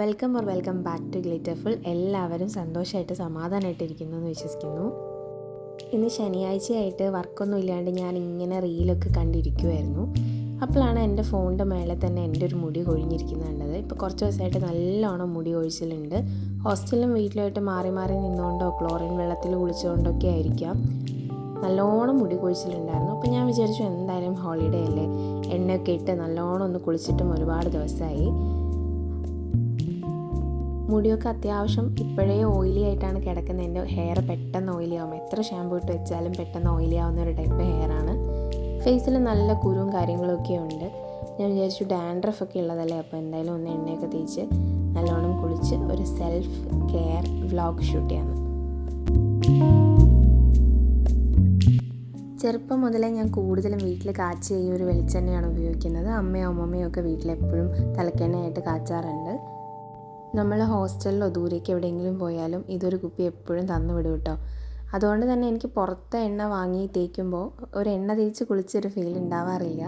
Welcome back to ഗ്ലിറ്റർഫുൾ. എല്ലാവരും സന്തോഷമായിട്ട് സമാധാനമായിട്ടിരിക്കുന്നു എന്ന് വിശ്വസിക്കുന്നു. ഇന്ന് ശനിയാഴ്ചയായിട്ട് വർക്കൊന്നും ഇല്ലാണ്ട് ഞാൻ ഇങ്ങനെ റീലൊക്കെ കണ്ടിരിക്കുമായിരുന്നു. അപ്പോഴാണ് എൻ്റെ ഫോണിൻ്റെ മേലെ തന്നെ എൻ്റെ ഒരു മുടി കൊഴിഞ്ഞിരിക്കുന്നത് കണ്ടത്. ഇപ്പോൾ കുറച്ച് ദിവസമായിട്ട് നല്ലോണം മുടി കൊഴിച്ചിലുണ്ട്. ഹോസ്റ്റലിലും വീട്ടിലുമായിട്ട് മാറി മാറി നിന്നുകൊണ്ടോ ക്ലോറിൻ വെള്ളത്തിൽ കുളിച്ചുകൊണ്ടൊക്കെ ആയിരിക്കാം നല്ലോണം മുടി കൊഴിച്ചിലുണ്ടായിരുന്നു. അപ്പോൾ ഞാൻ വിചാരിച്ചു എന്തായാലും ഹോളിഡേ അല്ലേ, എണ്ണയൊക്കെ ഇട്ട് നല്ലോണം ഒന്ന് കുളിച്ചിട്ടും ഒരുപാട് ദിവസമായി. മുടിയൊക്കെ അത്യാവശ്യം ഇപ്പോഴേ ഓയിലി ആയിട്ടാണ് കിടക്കുന്നത്. എൻ്റെ ഹെയർ പെട്ടെന്ന് ഓയിലി ആവും. എത്ര ഷാമ്പൂ ഇട്ട് വെച്ചാലും പെട്ടെന്ന് ഓയിലി ആവുന്ന ഒരു ടൈപ്പ് ഹെയറാണ്. ഫേസിൽ നല്ല കുരുവും കാര്യങ്ങളൊക്കെ ഉണ്ട്. ഞാൻ വിചാരിച്ചു ഡാൻഡ്രഫ് ഒക്കെ ഉള്ളതല്ലേ, അപ്പോൾ എന്തായാലും ഒന്ന് എണ്ണയൊക്കെ തേച്ച് നല്ലോണം കുളിച്ച് ഒരു സെൽഫ് കെയർ വ്ളോഗ് ഷൂട്ട് ചെയ്യാം. ചെറുപ്പം മുതലേ ഞാൻ കൂടുതലും വീട്ടിൽ കാച്ചി ഈ ഒരു വെളിച്ചെണ്ണയാണ് ഉപയോഗിക്കുന്നത്. അമ്മയും അമ്മമ്മയും ഒക്കെ വീട്ടിലെപ്പോഴും തലക്കെണ്ണയായിട്ട് കാച്ചാറുണ്ട്. നമ്മൾ ഹോസ്റ്റലിലോ ദൂരേക്ക് എവിടെയെങ്കിലും പോയാലും ഇതൊരു കുപ്പി എപ്പോഴും തന്നു വിടും കേട്ടോ. അതുകൊണ്ട് തന്നെ എനിക്ക് പുറത്തെ എണ്ണ വാങ്ങി തേക്കുമ്പോൾ ഒരു എണ്ണ തേച്ച് കുളിച്ചൊരു ഫീൽ ഉണ്ടാവാറില്ല.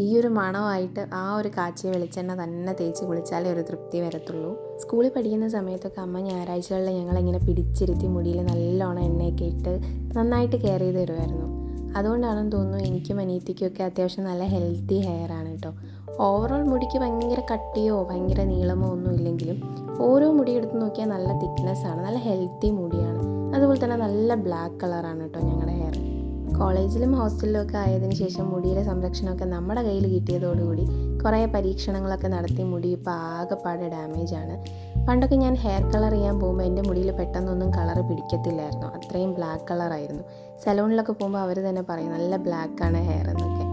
ഈ ഒരു മണമായിട്ട് ആ ഒരു കാച്ചിയ വെളിച്ചെണ്ണ തന്നെ തേച്ച് കുളിച്ചാലേ ഒരു തൃപ്തി വരത്തുള്ളൂ. സ്കൂളിൽ പഠിക്കുന്ന സമയത്തൊക്കെ അമ്മ ഞായറാഴ്ചകളിൽ ഞങ്ങളിങ്ങനെ പിടിച്ചിരുത്തി മുടിയിൽ നല്ലോണം എണ്ണയൊക്കെ ഇട്ട് നന്നായിട്ട് കെയർ ചെയ്ത് തരുമായിരുന്നു. അതുകൊണ്ടാണെന്ന് തോന്നുന്നു എനിക്കും അനിയത്തിക്കൊക്കെ അത്യാവശ്യം നല്ല ഹെൽത്തി ഹെയർ ആണ് കേട്ടോ. ഓവറോൾ മുടിക്ക് ഭയങ്കര കട്ടിയോ ഭയങ്കര നീളമോ ഒന്നും ഇല്ലെങ്കിലും ഓരോ മുടി എടുത്ത് നോക്കിയാൽ നല്ല തിക്നെസ്സാണ്, നല്ല ഹെൽത്തി മുടിയാണ്. അതുപോലെ തന്നെ നല്ല ബ്ലാക്ക് കളറാണ് കേട്ടോ ഞങ്ങളുടെ ഹെയർ. കോളേജിലും ഹോസ്റ്റലിലും ഒക്കെ ആയതിനു ശേഷം മുടിയുടെ സംരക്ഷണമൊക്കെ നമ്മുടെ കയ്യിൽ കിട്ടിയതോടുകൂടി കുറേ പരീക്ഷണങ്ങളൊക്കെ നടത്തി മുടി ഇപ്പോൾ ആകെപ്പാടെ ഡാമേജാണ്. പണ്ടൊക്കെ ഞാൻ ഹെയർ കളർ ചെയ്യാൻ പോകുമ്പോൾ എൻ്റെ മുടിയിൽ പെട്ടെന്നൊന്നും കളർ പിടിക്കത്തില്ലായിരുന്നു, അത്രയും ബ്ലാക്ക് കളറായിരുന്നു. സലൂണിലൊക്കെ പോകുമ്പോൾ അവർ തന്നെ പറയും നല്ല ബ്ലാക്കാണ് ഹെയർ എന്നൊക്കെ.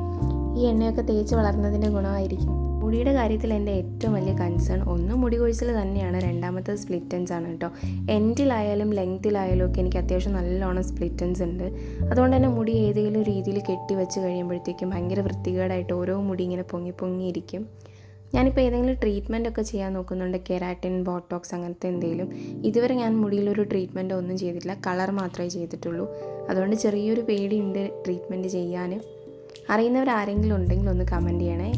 ഈ എണ്ണയൊക്കെ തേച്ച് വളർന്നതിൻ്റെ ഗുണമായിരിക്കും. മുടിയുടെ കാര്യത്തിൽ എൻ്റെ ഏറ്റവും വലിയ കൺസേൺ ഒന്ന് മുടി കൊഴിച്ചിൽ തന്നെയാണ്, രണ്ടാമത്തത് സ്പ്ലിറ്റ് എൻഡ്സ് ആണ് കേട്ടോ. എൻഡിലായാലും ലെങ്തിലായാലും ഒക്കെ എനിക്ക് അത്യാവശ്യം നല്ലോണം സ്പ്ലിറ്റ് എൻഡ്സ് ഉണ്ട്. അതുകൊണ്ട് തന്നെ മുടി ഏതെങ്കിലും രീതിയിൽ കെട്ടി വെച്ച് കഴിയുമ്പോഴത്തേക്കും ഭയങ്കര വൃത്തികേടായിട്ട് ഓരോ മുടി ഇങ്ങനെ പൊങ്ങിയിരിക്കും. ഞാനിപ്പോൾ ഏതെങ്കിലും ട്രീറ്റ്മെൻ്റ് ഒക്കെ ചെയ്യാൻ നോക്കുന്നുണ്ട്, കെരാറ്റിൻ, ബോട്ടോക്സ് അങ്ങനത്തെ എന്തെങ്കിലും. ഇതുവരെ ഞാൻ മുടിയിലൊരു ട്രീറ്റ്മെൻറ്റ് ഒന്നും ചെയ്തിട്ടില്ല, കളർ മാത്രമേ ചെയ്തിട്ടുള്ളൂ. അതുകൊണ്ട് ചെറിയൊരു പേടിയുണ്ട് ട്രീറ്റ്മെൻറ്റ് ചെയ്യാൻ. അറിയുന്നവരാരെങ്കിലും ഉണ്ടെങ്കിൽ ഒന്ന് കമൻറ്റ് ചെയ്യണേ.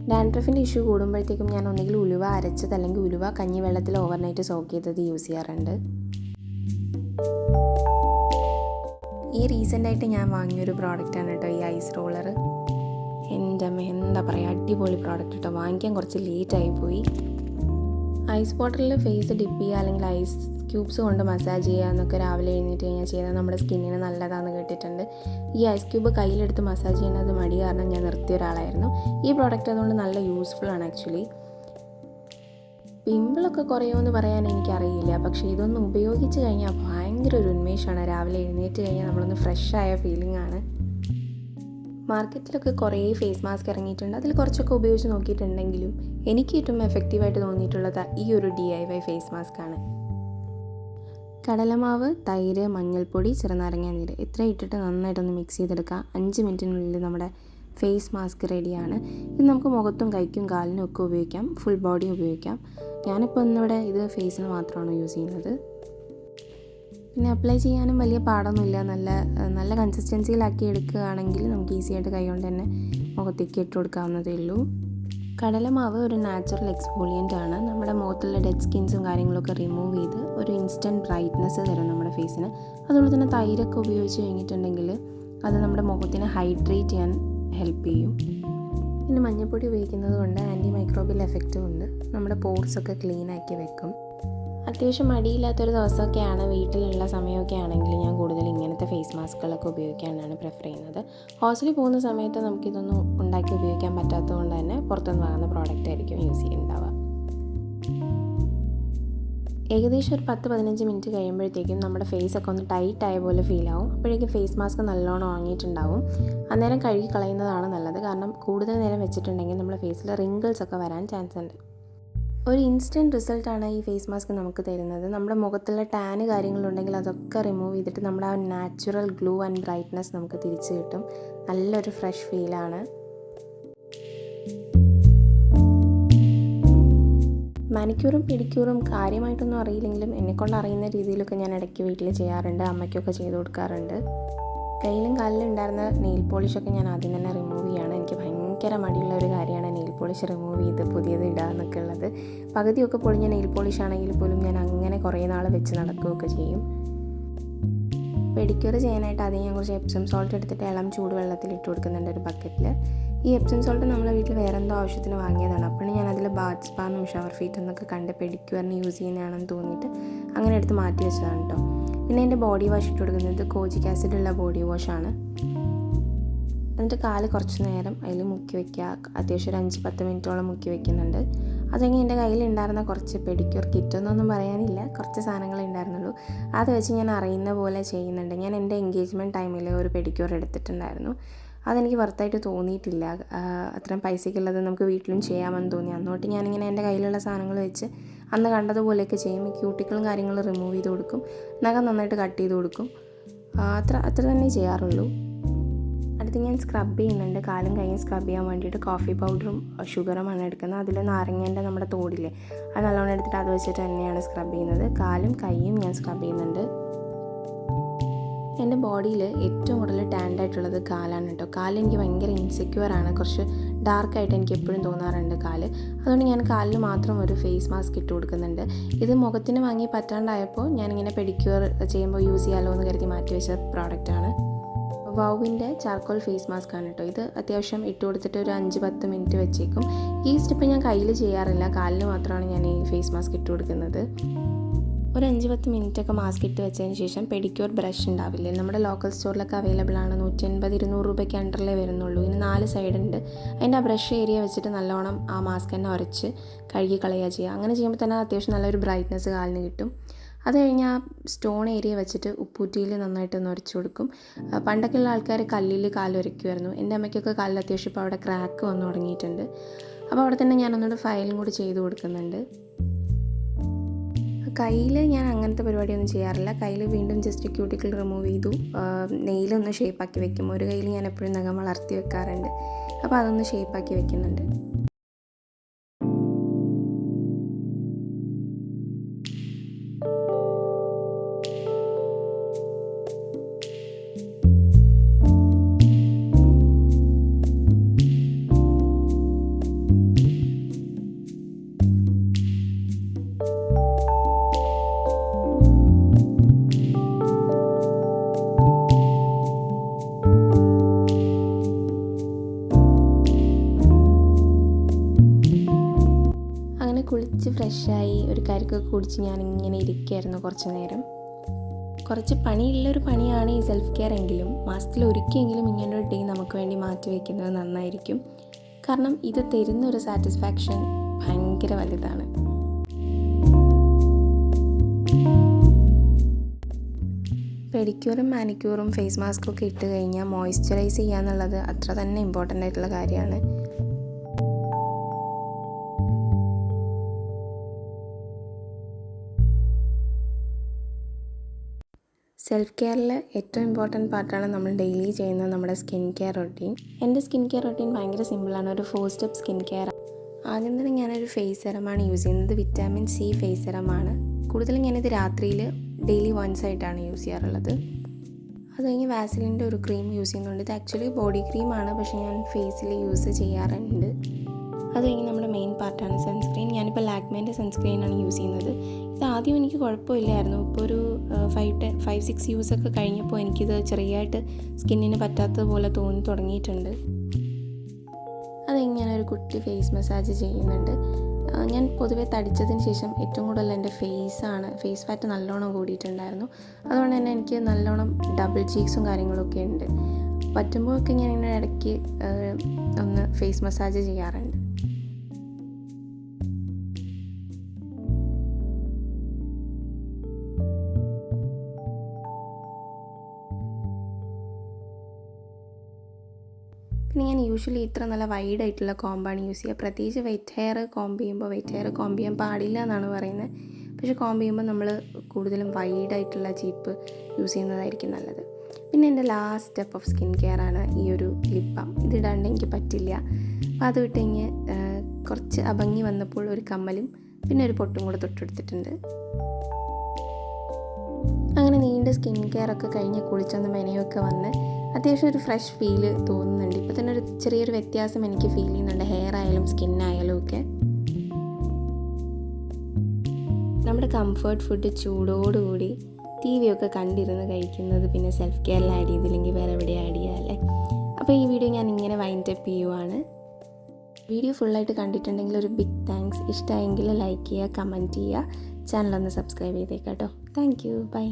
ഡാൻഡ്രഫിൻ്റെ ഇഷ്യൂ കൂടുമ്പോഴത്തേക്കും ഞാൻ ഒന്നുകിൽ ഉലുവ അരച്ചത് അല്ലെങ്കിൽ ഉലുവ കഞ്ഞിവെള്ളത്തിൽ ഓവർനൈറ്റ് സോക്ക് ചെയ്തത് യൂസ് ചെയ്യാറുണ്ട്. ഈ റീസെൻ്റായിട്ട് ഞാൻ വാങ്ങിയൊരു പ്രോഡക്റ്റാണ് കേട്ടോ ഈ ഐസ് റോളർ. എൻ്റെ അമ്മ എന്താ പറയുക, അടിപൊളി പ്രോഡക്റ്റ് കേട്ടോ. വാങ്ങിക്കാൻ കുറച്ച് ലേറ്റായിപ്പോയി. ഐസ് വാട്ടറിൽ ഫേസ് ഡിപ്പ് ചെയ്യുക അല്ലെങ്കിൽ ഐസ് ക്യൂബ്സ് കൊണ്ട് മസാജ് ചെയ്യുക എന്നൊക്കെ രാവിലെ എഴുന്നേറ്റ് കഴിഞ്ഞാൽ ചെയ്താൽ നമ്മുടെ സ്കിന്നിന് നല്ലതാണെന്ന് കേട്ടിട്ടുണ്ട്. ഈ ഐസ് ക്യൂബ് കയ്യിലെടുത്ത് മസാജ് ചെയ്യുന്നത് മടി കാരണം ഞാൻ നിർത്തിയ ഒരാളായിരുന്നു. ഈ പ്രോഡക്റ്റ് അതുകൊണ്ട് നല്ല യൂസ്ഫുൾ ആണ് ആക്ച്വലി. പിമ്പിളൊക്കെ കുറയുമെന്ന് പറയാൻ എനിക്കറിയില്ല, പക്ഷേ ഇതൊന്ന് ഉപയോഗിച്ച് കഴിഞ്ഞാൽ ഭയങ്കര ഒരു ഉന്മേഷമാണ്. രാവിലെ എഴുന്നേറ്റ് കഴിഞ്ഞാൽ നമ്മളൊന്ന് ഫ്രഷായ ഫീലിംഗ് ആണ്. മാർക്കറ്റിലൊക്കെ കുറേ ഫേസ് മാസ്ക് ഇറങ്ങിയിട്ടുണ്ട്, അതിൽ കുറച്ചൊക്കെ ഉപയോഗിച്ച് നോക്കിയിട്ടുണ്ടെങ്കിലും എനിക്ക് ഏറ്റവും എഫക്റ്റീവായിട്ട് തോന്നിയിട്ടുള്ളത് ഈ ഒരു DIY ഫേസ് മാസ്ക് ആണ്. കടലമാവ്, തൈര്, മഞ്ഞൾപ്പൊടി, ചെറുനാരങ്ങ നീര് ഇത്ര ഇട്ടിട്ട് നന്നായിട്ടൊന്ന് മിക്സ് ചെയ്തെടുക്കുക. 5 മിനിറ്റിനുള്ളിൽ നമ്മുടെ ഫേസ് മാസ്ക് റെഡിയാണ്. ഇത് നമുക്ക് മുഖത്തും കൈക്കും കാലിനും ഒക്കെ ഉപയോഗിക്കാം, ഫുൾ ബോഡി ഉപയോഗിക്കാം. ഞാനിപ്പോൾ ഇന്നിവിടെ ഇത് ഫേസിന് മാത്രമാണ് യൂസ് ചെയ്യുന്നത്. പിന്നെ അപ്ലൈ ചെയ്യാനും വലിയ പാടൊന്നുമില്ല, നല്ല കൺസിസ്റ്റൻസിയിലാക്കി എടുക്കുകയാണെങ്കിൽ നമുക്ക് ഈസി ആയിട്ട് കൈ കൊണ്ട് തന്നെ മുഖത്തേക്ക് ഇട്ട് കൊടുക്കാവുന്നതേ ഉള്ളൂ. കടലമാവ് ഒരു നാച്ചുറൽ എക്സ്ഫോളിയൻ്റ് ആണ്. നമ്മുടെ മുഖത്തുള്ള ഡെഡ് സ്കിൻസും കാര്യങ്ങളൊക്കെ റിമൂവ് ചെയ്ത് ഒരു ഇൻസ്റ്റൻറ്റ് ബ്രൈറ്റ്നസ് തരും നമ്മുടെ ഫേസിന്. അതുപോലെ തന്നെ തൈരൊക്കെ ഉപയോഗിച്ച് കഴിഞ്ഞിട്ടുണ്ടെങ്കിൽ അത് നമ്മുടെ മുഖത്തിനെ ഹൈഡ്രേറ്റ് ചെയ്യാൻ ഹെൽപ്പ് ചെയ്യും. പിന്നെ മഞ്ഞൾപ്പൊടി ഉപയോഗിക്കുന്നത് കൊണ്ട് ആൻറ്റി മൈക്രോബിയൽ എഫക്റ്റും ഉണ്ട്, നമ്മുടെ പോർസൊക്കെ ക്ലീൻ ആക്കി വെക്കും. അത്യാവശ്യം മടിയില്ലാത്തൊരു ദിവസമൊക്കെയാണ്, വീട്ടിലുള്ള സമയമൊക്കെ ആണെങ്കിൽ ഞാൻ കൂടുതൽ ഇങ്ങനത്തെ ഫേസ് മാസ്കുകളൊക്കെ ഉപയോഗിക്കാനാണ് പ്രിഫർ ചെയ്യുന്നത്. ഹോസ്റ്റലിൽ പോകുന്ന സമയത്ത് നമുക്കിതൊന്നും ഉണ്ടാക്കി ഉപയോഗിക്കാൻ പറ്റാത്തത് കൊണ്ട് തന്നെ പുറത്തുനിന്ന് വാങ്ങുന്ന പ്രോഡക്റ്റ് ആയിരിക്കും യൂസ് ചെയ്യുന്നുണ്ടാവുക. ഏകദേശം ഒരു 10-15 മിനിറ്റ് കഴിയുമ്പോഴത്തേക്കും നമ്മുടെ ഫേസൊക്കെ ഒന്ന് ടൈറ്റ് ആയ പോലെ ഫീൽ ആവും. അപ്പോഴേക്കും ഫേസ് മാസ്ക് നല്ലോണം വാങ്ങിയിട്ടുണ്ടാവും. അന്നേരം കഴുകി കളയുന്നതാണ് നല്ലത്, കാരണം കൂടുതൽ നേരം വെച്ചിട്ടുണ്ടെങ്കിൽ നമ്മുടെ ഫേസിൽ റിങ്കിൾസ് ഒക്കെ വരാൻ ചാൻസ് ഉണ്ട്. ഒരു ഇൻസ്റ്റൻറ്റ് റിസൾട്ടാണ് ഈ ഫേസ് മാസ്ക് നമുക്ക് തരുന്നത്. നമ്മുടെ മുഖത്തുള്ള ടാന് കാര്യങ്ങളുണ്ടെങ്കിൽ അതൊക്കെ റിമൂവ് ചെയ്തിട്ട് നമ്മുടെ ആ നാച്ചുറൽ ഗ്ലോ ആൻഡ് ബ്രൈറ്റ്നസ് നമുക്ക് തിരിച്ചു കിട്ടും. നല്ലൊരു ഫ്രഷ് ഫീലാണ്. മാനിക്യൂറും പെഡിക്യൂറും കാര്യമായിട്ടൊന്നും അറിയില്ലെങ്കിലും എന്നെക്കൊണ്ട് അറിയുന്ന രീതിയിലൊക്കെ ഞാൻ ഇടയ്ക്ക് വീട്ടിൽ ചെയ്യാറുണ്ട്, അമ്മയ്ക്കൊക്കെ ചെയ്ത് കൊടുക്കാറുണ്ട്. കയ്യിലും കാലിലും ഉണ്ടായിരുന്ന നെയിൽ പോളിഷൊക്കെ ഞാൻ ആദ്യം തന്നെ റിമൂവ് ചെയ്യാണ്. എനിക്ക് ഭയങ്കര ഭയങ്കര മടിയുള്ള ഒരു കാര്യമാണ് നെയിൽ പോളിഷ് റിമൂവ് ചെയ്ത് പുതിയത് ഇടുക എന്നൊക്കെ ഉള്ളത്. പകുതിയൊക്കെ പൊളിഞ്ഞ നെയിൽ പോളിഷ് ആണെങ്കിൽ പോലും ഞാൻ അങ്ങനെ കുറേ നാൾ വെച്ച് നടക്കുകയൊക്കെ ചെയ്യും. പെഡിക്യൂർ ചെയ്യാനായിട്ട് ആദ്യം ഞാൻ കുറച്ച് എപ്സം സോൾട്ട് എടുത്തിട്ട് ഇളം ചൂടുവെള്ളത്തിൽ ഇട്ട് കൊടുക്കുന്നുണ്ട് ഒരു ബക്കറ്റിൽ. ഈ എപ്സം സോൾട്ട് നമ്മുടെ വീട്ടിൽ വേറെ എന്തോ ആവശ്യത്തിന് വാങ്ങിയതാണ്. അപ്പോഴാണ് ഞാനതിൽ ബാത്ത് സ്പാന്നും ഷവർ ഫീറ്റ് എന്നൊക്കെ കണ്ട് പെഡിക്യൂറിന് യൂസ് ചെയ്യുന്നതാണെന്ന് തോന്നിയിട്ട് അങ്ങനെ എടുത്ത് മാറ്റി വെച്ചതാണ് കേട്ടോ. പിന്നെ എൻ്റെ ബോഡി വാഷ് ഇട്ട് കൊടുക്കുന്നത് കോജിക് ആസിഡുള്ള ബോഡി വാഷാണ്. എന്നിട്ട് കാല് കുറച്ച് നേരം അതിൽ മുക്കി വയ്ക്കുക. അത്യാവശ്യം ഒരു 5-10 മിനിറ്റോളം മുക്കി വയ്ക്കുന്നുണ്ട്. അതെങ്കിൽ എൻ്റെ കയ്യിലുണ്ടായിരുന്ന കുറച്ച് പെഡിക്യൂർ കിറ്റൊന്നൊന്നും പറയാനില്ല, കുറച്ച് സാധനങ്ങളേ ഉണ്ടായിരുന്നുള്ളൂ. അത് വെച്ച് ഞാൻ അറിയുന്ന പോലെ ചെയ്യുന്നുണ്ട്. ഞാൻ എൻ്റെ എൻഗേജ്മെൻറ്റ് ടൈമിൽ ഒരു പെഡിക്യൂർ എടുത്തിട്ടുണ്ടായിരുന്നു. അതെനിക്ക് വർത്തായിട്ട് തോന്നിയിട്ടില്ല. അത്രയും പൈസയ്ക്കുള്ളത് നമുക്ക് വീട്ടിലും ചെയ്യാമെന്ന് തോന്നി. അന്നോട്ട് ഞാനിങ്ങനെ എൻ്റെ കയ്യിലുള്ള സാധനങ്ങൾ വെച്ച് അന്ന് കണ്ടതുപോലെയൊക്കെ ചെയ്യും. ക്യൂട്ടിക്കളും കാര്യങ്ങളും റിമൂവ് ചെയ്ത് കൊടുക്കും, നഖം നന്നായിട്ട് കട്ട് ചെയ്ത് കൊടുക്കും. അത്ര തന്നെ ചെയ്യാറുള്ളൂ. അടുത്ത് ഞാൻ സ്ക്രബ് ചെയ്യുന്നുണ്ട്. കാലും കൈയും സ്ക്രബ് ചെയ്യാൻ വേണ്ടിയിട്ട് കോഫി പൗഡറും ഷുഗറുമാണ് എടുക്കുന്നത്. അതിൽ നാരങ്ങേൻ്റെ നമ്മുടെ തോടില്ലേ, അത് നല്ലോണം എടുത്തിട്ട് അത് വെച്ചിട്ട് തന്നെയാണ് സ്ക്രബ് ചെയ്യുന്നത്. കാലും കൈയും ഞാൻ സ്ക്രബ് ചെയ്യുന്നുണ്ട്. എൻ്റെ ബോഡിയിൽ ഏറ്റവും കൂടുതൽ ടാൻഡ് ആയിട്ടുള്ളത് കാലാണ് കേട്ടോ. കാല് എനിക്ക് ഭയങ്കര ഇൻസെക്യൂറാണ്, കുറച്ച് ഡാർക്കായിട്ട് എനിക്ക് എപ്പോഴും തോന്നാറുണ്ട് കാല്. അതുകൊണ്ട് ഞാൻ കാലിൽ മാത്രം ഒരു ഫേസ് മാസ്ക് ഇട്ട് കൊടുക്കുന്നുണ്ട്. ഇത് മുഖത്തിന് വാങ്ങി പറ്റാണ്ടായപ്പോൾ ഞാനിങ്ങനെ പെഡിക്യൂർ ചെയ്യുമ്പോൾ യൂസ് ചെയ്യാമല്ലോ എന്ന് കരുതി മാറ്റി വെച്ച പ്രോഡക്റ്റാണ്. വൗവിൻ്റെ ചാർക്കോൾ ഫേസ് മാസ്ക് ആണ് കേട്ടോ. ഇത് അത്യാവശ്യം ഇട്ട് കൊടുത്തിട്ട് ഒരു 5-10 മിനിറ്റ് വെച്ചേക്കും. ഈ സ്റ്റെപ്പ് ഞാൻ കയ്യിൽ ചെയ്യാറില്ല, കാലിൽ മാത്രമാണ് ഞാൻ ഈ ഫേസ് മാസ്ക് ഇട്ട് കൊടുക്കുന്നത്. ഒരു 5-10 മിനിറ്റൊക്കെ മാസ്ക് ഇട്ട് വെച്ചതിന് ശേഷം പെഡിക്യൂർ ബ്രഷ് ഉണ്ടാവില്ലേ, നമ്മുടെ ലോക്കൽ സ്റ്റോറിലൊക്കെ അവൈലബിൾ ആണ്. 150-200 രൂപയ്ക്ക് അണ്ടറിലേ വരുന്നുള്ളൂ. ഇതിന് 4 സൈഡ് ഉണ്ട്. അതിൻ്റെ ആ ബ്രഷ് ഏരിയ വെച്ചിട്ട് നല്ലോണം ആ മാസ്ക് തന്നെ ഉരച്ച് കഴുകി കളയുക ചെയ്യുക. അങ്ങനെ ചെയ്യുമ്പോൾ തന്നെ അത്യാവശ്യം നല്ലൊരു ബ്രൈറ്റ്നസ് കാലിന് കിട്ടും. അത് കഴിഞ്ഞ് ആ സ്റ്റോൺ ഏരിയ വെച്ചിട്ട് ഉപ്പൂറ്റിയിൽ നന്നായിട്ടൊന്ന് ഉരച്ച് കൊടുക്കും. പണ്ടൊക്കെയുള്ള ആൾക്കാർ കല്ലിൽ കാലുരയ്ക്കുമായിരുന്നു. എൻ്റെ അമ്മയ്ക്കൊക്കെ കാലിൽ അത്യാവശ്യം ഇപ്പോൾ അവിടെ ക്രാക്ക് വന്നു തുടങ്ങിയിട്ടുണ്ട്. അപ്പോൾ അവിടെ തന്നെ ഞാനൊന്നുകൂടെ ഫയലും കൂടി ചെയ്ത് കൊടുക്കുന്നുണ്ട്. കയ്യിൽ ഞാൻ അങ്ങനത്തെ പരിപാടിയൊന്നും ചെയ്യാറില്ല. കയ്യിൽ വീണ്ടും ജസ്റ്റ് ക്യൂട്ടിക്കിൾ റിമൂവ് ചെയ്തു, നെയിലൊന്ന് ഷേപ്പാക്കി വെക്കും. ഒരു കയ്യിൽ ഞാൻ എപ്പോഴും നഖം വളർത്തി വെക്കാറുണ്ട്. അപ്പോൾ അതൊന്ന് ഷേപ്പാക്കി വെക്കുന്നുണ്ട്. കുളിച്ച് ഫ്രഷായി ഒരു കരിക്കൊക്കെ കുടിച്ച് ഞാനിങ്ങനെ ഇരിക്കുകയായിരുന്നു കുറച്ച് നേരം. കുറച്ച് പണിയുള്ളൊരു പണിയാണ് ഈ സെൽഫ് കെയർ എങ്കിലും മാസത്തിൽ ഒരിക്കലെങ്കിലും ഇങ്ങനൊരു ഡേ നമുക്ക് വേണ്ടി മാറ്റി വയ്ക്കുന്നത് നന്നായിരിക്കും. കാരണം ഇത് തരുന്നൊരു സാറ്റിസ്ഫാക്ഷൻ ഭയങ്കര വലുതാണ്. പെഡിക്യൂറും മാനിക്യൂറും ഫേസ് മാസ്കും ഒക്കെ ഇട്ട് കഴിഞ്ഞാൽ മോയ്സ്ചറൈസ് ചെയ്യുക എന്നുള്ളത് അത്ര തന്നെ ഇമ്പോർട്ടൻ്റ് ആയിട്ടുള്ള കാര്യമാണ്. സെൽഫ് കെയറിൽ ഏറ്റവും ഇമ്പോർട്ടൻറ്റ് പാർട്ടാണ് നമ്മൾ ഡെയിലി ചെയ്യുന്ന നമ്മുടെ സ്കിൻ കെയർ റൊട്ടീൻ. എൻ്റെ സ്കിൻ കെയർ റൊട്ടീൻ ഭയങ്കര സിമ്പിളാണ്. ഒരു 4 സ്റ്റെപ്പ് സ്കിൻ കെയർ. ആദ്യം തന്നെ ഞാനൊരു ഫേസ് സെറമാണ് യൂസ് ചെയ്യുന്നത്. വിറ്റാമിൻ സി ഫേസ് സെറമാണ്. കൂടുതലും ഞാനിത് രാത്രിയിൽ ഡെയിലി വൺസ് ആയിട്ടാണ് യൂസ് ചെയ്യാറുള്ളത്. അത് കഴിഞ്ഞ് വാസലിൻ്റെ ഒരു ക്രീം യൂസ് ചെയ്യുന്നുണ്ട്. ഇത് ആക്ച്വലി ബോഡി ക്രീമാണ്, പക്ഷേ ഞാൻ ഫേസിൽ യൂസ് ചെയ്യാറുണ്ട്. അത് കഴിഞ്ഞ് നമ്മുടെ മെയിൻ പാർട്ടാണ് സൺസ്ക്രീൻ. ഞാനിപ്പോൾ ലാക്മേൻ്റെ സൺസ്ക്രീനാണ് യൂസ് ചെയ്യുന്നത്. ഇത് ആദ്യം എനിക്ക് കുഴപ്പമില്ലായിരുന്നു. ഇപ്പോൾ ഒരു 5-6 യൂസൊക്കെ കഴിഞ്ഞപ്പോൾ എനിക്കിത് ചെറിയതായിട്ട് സ്കിന്നിന് പറ്റാത്തതുപോലെ തോന്നി തുടങ്ങിയിട്ടുണ്ട്. അത് കഴിഞ്ഞ് ഞാനൊരു കുട്ടി ഫേസ് മസാജ് ചെയ്യുന്നുണ്ട്. ഞാൻ പൊതുവേ തടിച്ചതിന് ശേഷം ഏറ്റവും കൂടുതൽ എൻ്റെ ഫേസ് ഫാറ്റ് നല്ലോണം കൂടിയിട്ടുണ്ടായിരുന്നു. അതുകൊണ്ട് തന്നെ എനിക്ക് നല്ലോണം ഡബിൾ ചീക്സും കാര്യങ്ങളൊക്കെ ഉണ്ട്. പറ്റുമ്പോഴൊക്കെ ഞാൻ ഇങ്ങനെ ഇടയ്ക്ക് ഒന്ന് ഫേസ് മസാജ് ചെയ്യാറുണ്ട്. പിന്നെ ഞാൻ യൂഷ്വലി ഇത്ര നല്ല വൈഡായിട്ടുള്ള കോമ്പാണ് യൂസ് ചെയ്യുക. പ്രത്യേകിച്ച് വെറ്റ് ഹെയർ കോംബ് ചെയ്യാൻ പാടില്ല എന്നാണ് പറയുന്നത്. പക്ഷേ കോംബ് ചെയ്യുമ്പോൾ നമ്മൾ കൂടുതലും വൈഡായിട്ടുള്ള ചീപ്പ് യൂസ് ചെയ്യുന്നതായിരിക്കും നല്ലത്. പിന്നെ എൻ്റെ last step of skin care ആണ് ഈ ഒരു ലിപ് ബാം. ഇതിടാണ്ട് എനിക്ക് പറ്റില്ല. അപ്പോൾ അത് വിട്ട് കഴിഞ്ഞ് കുറച്ച് അഭംഗി വന്നപ്പോൾ ഒരു കമ്മലും പിന്നെ ഒരു പൊട്ടും കൂടെ തൊട്ടെടുത്തിട്ടുണ്ട്. അങ്ങനെ നീണ്ട സ്കിൻ കെയർ ഒക്കെ കഴിഞ്ഞ് കുളിച്ചൊന്ന് മെനയൊക്കെ വന്ന് അത്യാവശ്യം ഒരു ഫ്രഷ് ഫീല് തോന്നുന്നുണ്ട്. ഇപ്പോൾ തന്നെ ഒരു ചെറിയൊരു വ്യത്യാസം എനിക്ക് ഫീൽ ചെയ്യുന്നുണ്ട്, ഹെയർ ആയാലും സ്കിന്നായാലും ഒക്കെ. നമ്മുടെ കംഫർട്ട് ഫുഡ് ചൂടോടുകൂടി ടി വി ഒക്കെ കണ്ടിരുന്ന് കഴിക്കുന്നത് പിന്നെ സെൽഫ് കെയറിൽ ആഡ് ചെയ്തില്ലെങ്കിൽ വേറെ എവിടെ ആഡ് ചെയ്യാമല്ലേ. അപ്പോൾ ഈ വീഡിയോ ഞാൻ ഇങ്ങനെ വൈൻഡ് അപ്പ് ചെയ്യുവാണ്. വീഡിയോ ഫുള്ളായിട്ട് കണ്ടിട്ടുണ്ടെങ്കിൽ ഒരു ബിഗ് താങ്ക്സ്. ഇഷ്ടമായെങ്കിൽ ലൈക്ക് ചെയ്യുക, കമൻറ്റ് ചെയ്യുക, ചാനലൊന്ന് സബ്സ്ക്രൈബ് ചെയ്തേക്കാം കേട്ടോ. Thank you, by.